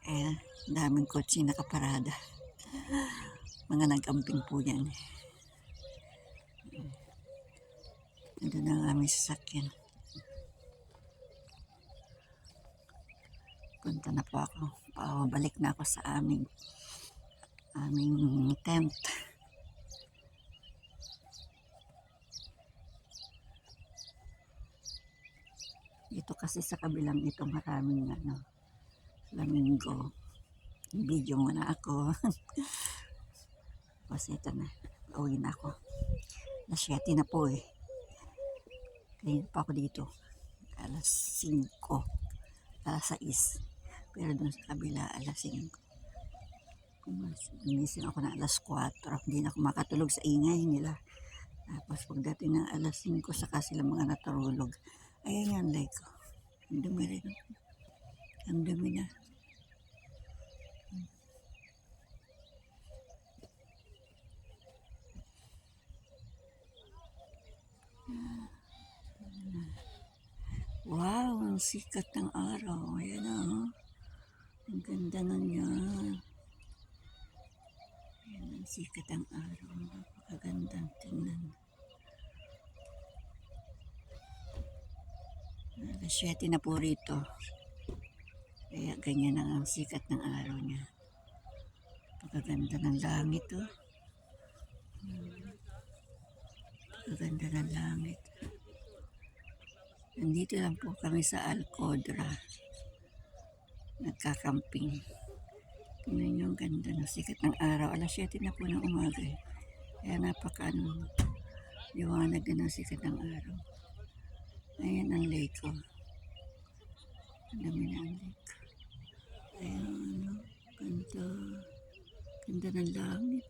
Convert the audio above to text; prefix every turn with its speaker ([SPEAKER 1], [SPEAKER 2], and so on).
[SPEAKER 1] Ayan, daming kotse nakaparada. Mga nagkamping po yan. Ito na ang aming sasakyan. Punta na po ako. Pabalik na ako sa aming tent. Dito kasi sa kabilang ito maraming flamingo. Video muna ako. Kasi ito na. Uwi na ako. Nasyati na po eh. Kaya pa ako dito. Alas 5. Alas 6. Pero doon sa kabila alas 5. Gumising ako na alas 4. Hindi na ako makatulog sa ingay nila. Tapos pagdating ng alas 5, saka sila mga natulog. Ayan yan, like ko. Ang dumi rin. Ang dumi na. Wow, ang sikat ng araw. Ayan na, oh. Ang ganda na niya. Ayan, ang sikat ng araw. Napakagandang tingnan. Alas 7 na po rito. Kaya ganyan ang sikat ng araw niya. Napakaganda ng langit, oh. Napakaganda ng langit. Nandito lang po kami sa Alcodra. Nagkakamping. Tingnan nyo ang ganda ng sikat ng araw. Alas 7 na po ng umaga eh. Kaya liwanag na ng sikat ng araw. Ayan ang lake ko. Ang dami na ang lake. Ayan, ganda. Ganda ng langit.